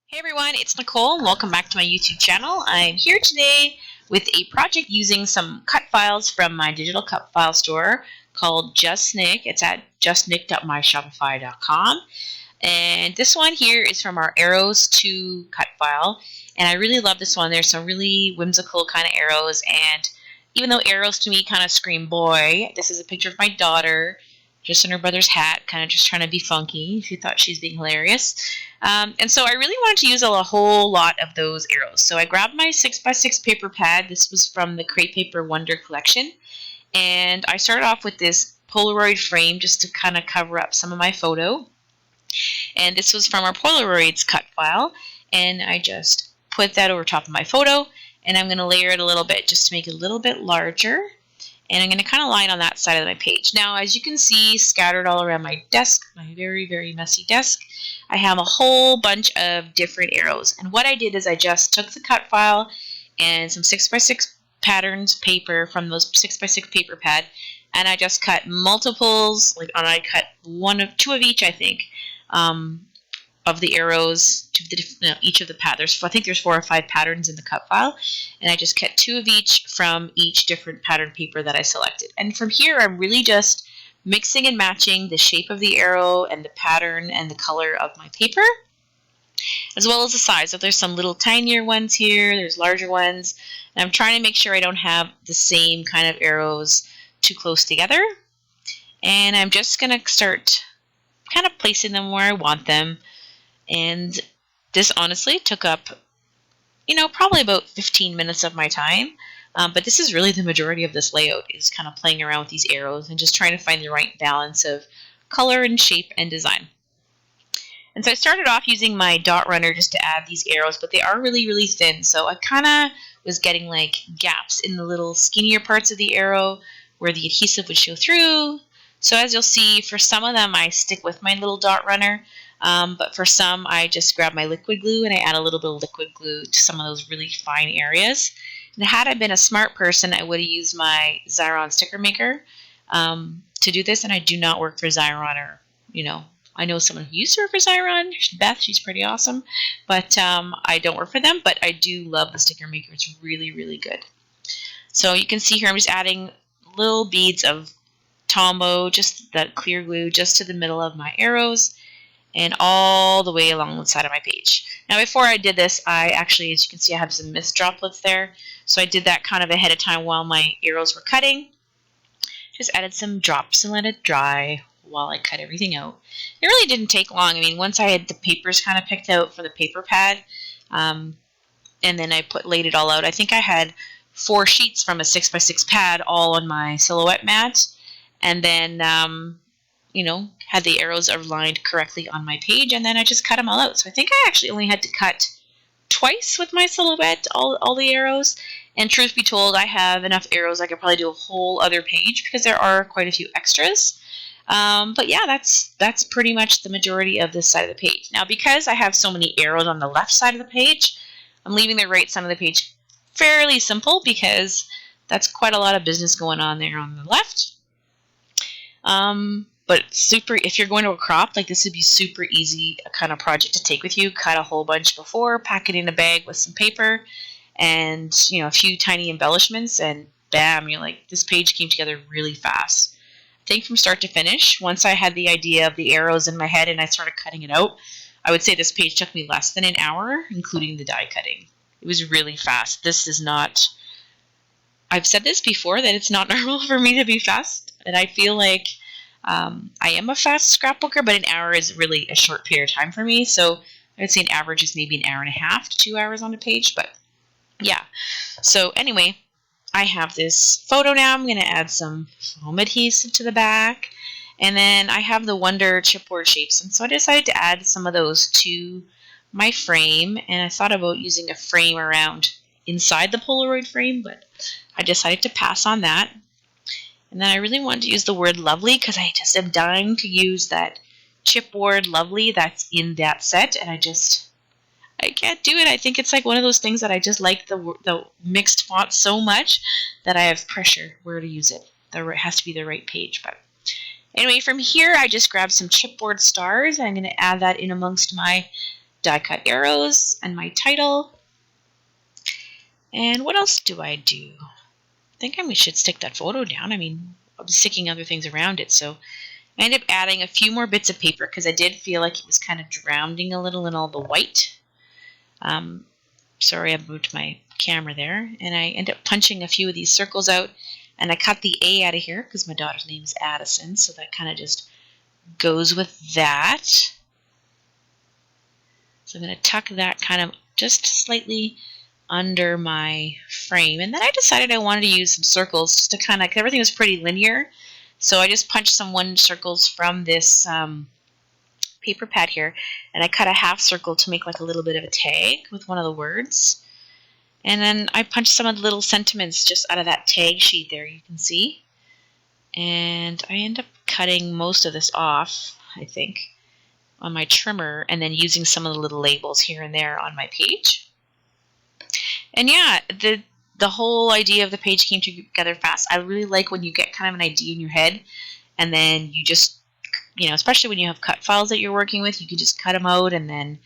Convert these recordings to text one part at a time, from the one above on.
Hey everyone, it's Nicole and welcome back to my YouTube channel. I'm here today with a project using some cut files from my digital cut file store called JustNick. It's at justnick.myshopify.com. And this one here is from our Arrows 2 cut file. And I really love this one. There's some really whimsical kind of arrows. And even though arrows to me kind of scream boy, this is a picture of my daughter just in her brother's hat, kind of just trying to be funky. She thought she was being hilarious. And so I really wanted to use a whole lot of those arrows. So I grabbed my 6x6 paper pad. This was from the Create Paper Wonder collection. And I started off with this Polaroid frame just to kind of cover up some of my photo. And this was from our Polaroids cut file. And I just put that over top of my photo. And I'm going to layer it a little bit just to make it a little bit larger. And I'm going to kind of line on that side of my page. Now, as you can see, scattered all around my desk, my very, very messy desk, I have a whole bunch of different arrows. And what I did is I just took the cut file and some 6x6 patterns paper from those 6x6 paper pad, and I just cut multiples, and I cut two of each, I think, of the arrows to each of the patterns. I think there's 4 or 5 patterns in the cut file, and I just cut 2 of each from each different pattern paper that I selected. And from here, I'm really just mixing and matching the shape of the arrow and the pattern and the color of my paper, as well as the size. So there's some little tinier ones here, there's larger ones, and I'm trying to make sure I don't have the same kind of arrows too close together. And I'm just going to start kind of placing them where I want them. And this honestly took up, probably about 15 minutes of my time. But this is really the majority of this layout, is kind of playing around with these arrows and just trying to find the right balance of color and shape and design. And so I started off using my dot runner just to add these arrows, but they are really, really thin. So I kind of was getting like gaps in the little skinnier parts of the arrow where the adhesive would show through. So as you'll see, for some of them I stick with my little dot runner. But for some, I just grab my liquid glue and I add a little bit of liquid glue to some of those really fine areas. And had I been a smart person, I would have used my Xyron sticker maker to do this. And I do not work for Xyron, or, I know someone who used to work for Xyron, Beth, she's pretty awesome. But I don't work for them, but I do love the sticker maker. It's really, really good. So you can see here, I'm just adding little beads of Tombow, just that clear glue, just to the middle of my arrows, and all the way along the side of my page. Now, before I did this, I actually, as you can see, I have some mist droplets there. So I did that kind of ahead of time while my arrows were cutting. Just added some drops and let it dry while I cut everything out. It really didn't take long. I mean, once I had the papers kind of picked out for the paper pad, and then I laid it all out. I think I had 4 sheets from a 6x6 pad all on my silhouette mat. And then had the arrows aligned correctly on my page, and then I just cut them all out. So I think I actually only had to cut twice with my silhouette, all the arrows. And truth be told, I have enough arrows I could probably do a whole other page because there are quite a few extras. But yeah, that's pretty much the majority of this side of the page. Now, because I have so many arrows on the left side of the page, I'm leaving the right side of the page fairly simple because that's quite a lot of business going on there on the left. But if you're going to a crop, like this would be super easy kind of project to take with you. Cut a whole bunch before, pack it in a bag with some paper and, a few tiny embellishments, and bam, you're like, this page came together really fast. I think from start to finish, once I had the idea of the arrows in my head and I started cutting it out, I would say this page took me less than an hour, including the die cutting. It was really fast. This is not, I've said this before, that it's not normal for me to be fast, and I feel like I am a fast scrapbooker, but an hour is really a short period of time for me. So I'd say an average is maybe an hour and a half to 2 hours on a page. But yeah. So anyway, I have this photo now. I'm going to add some foam adhesive to the back. And then I have the Wonder chipboard shapes. And so I decided to add some of those to my frame. And I thought about using a frame around inside the Polaroid frame, but I decided to pass on that. And then I really wanted to use the word lovely because I just am dying to use that chipboard lovely that's in that set. And I can't do it. I think it's like one of those things that I just like the mixed font so much that I have pressure where to use it. It has to be the right page. But anyway, from here I just grabbed some chipboard stars. And I'm going to add that in amongst my die cut arrows and my title. And what else do I do? I think we should stick that photo down. I mean, I'm sticking other things around it. So I ended up adding a few more bits of paper because I did feel like it was kind of drowning a little in all the white. Sorry, I moved my camera there. And I ended up punching a few of these circles out. And I cut the A out of here because my daughter's name is Addison. So that kind of just goes with that. So I'm going to tuck that kind of just slightly under my frame. And then I decided I wanted to use some circles just to kind of, because everything was pretty linear. So I just punched some 1 circles from this paper pad here. And I cut a half circle to make like a little bit of a tag with one of the words. And then I punched some of the little sentiments just out of that tag sheet there, you can see. And I end up cutting most of this off, I think, on my trimmer, and then using some of the little labels here and there on my page. And yeah, the whole idea of the page came together fast. I really like when you get kind of an idea in your head, and then you just, you know, especially when you have cut files that you're working with, you can just cut them out, and then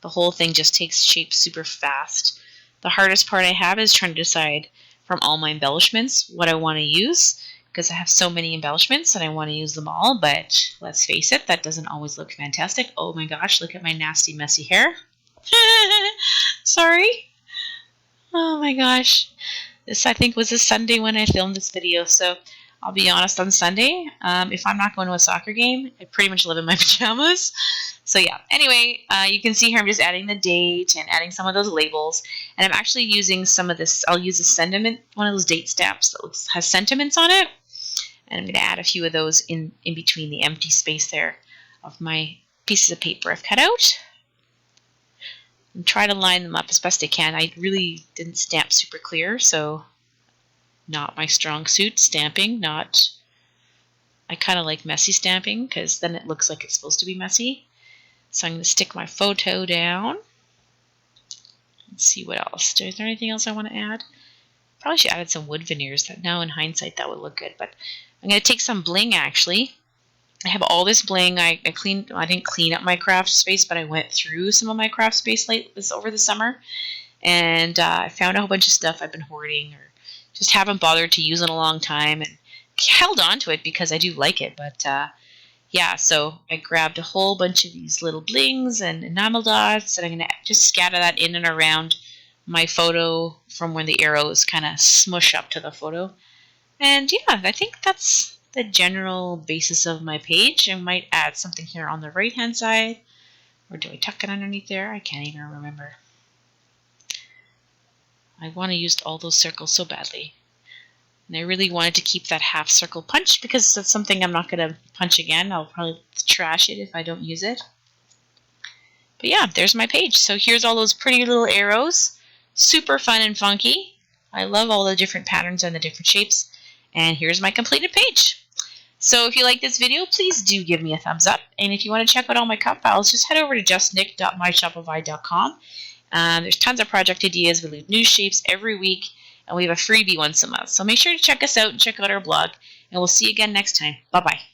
the whole thing just takes shape super fast. The hardest part I have is trying to decide from all my embellishments what I want to use, because I have so many embellishments and I want to use them all, but let's face it, that doesn't always look fantastic. Oh my gosh, look at my nasty, messy hair. Sorry. Oh my gosh. This, I think, was a Sunday when I filmed this video, so I'll be honest, on Sunday, if I'm not going to a soccer game, I pretty much live in my pajamas. So yeah, anyway, you can see here I'm just adding the date and adding some of those labels, and I'm actually using some of this. I'll use a sentiment, one of those date stamps that has sentiments on it, and I'm going to add a few of those in between the empty space there of my pieces of paper I've cut out. And try to line them up as best I can. I really didn't stamp super clear, so not my strong suit, stamping, I kind of like messy stamping because then it looks like it's supposed to be messy. So I'm going to stick my photo down. Let's see what else. Is there anything else I want to add? Probably should have added some wood veneers. That now in hindsight that would look good, but I'm going to take some bling actually. I have all this bling. I didn't clean up my craft space, but I went through some of my craft space over the summer, and I found a whole bunch of stuff I've been hoarding or just haven't bothered to use in a long time, and held on to it because I do like it. But yeah, so I grabbed a whole bunch of these little blings and enamel dots, and I'm going to just scatter that in and around my photo from when the arrows kind of smush up to the photo. And yeah, I think that's the general basis of my page. I might add something here on the right hand side, or do I tuck it underneath there? I can't even remember. I want to use all those circles so badly, and I really wanted to keep that half circle punch because that's something I'm not going to punch again. I'll probably trash it if I don't use it. But yeah, there's my page. So here's all those pretty little arrows, super fun and funky. I love all the different patterns and the different shapes, and here's my completed page. So if you like this video, please do give me a thumbs up. And if you want to check out all my cut files, just head over to justnick.myshopify.com. There's tons of project ideas. We leave new shapes every week, and we have a freebie once a month. So make sure to check us out and check out our blog. And we'll see you again next time. Bye-bye.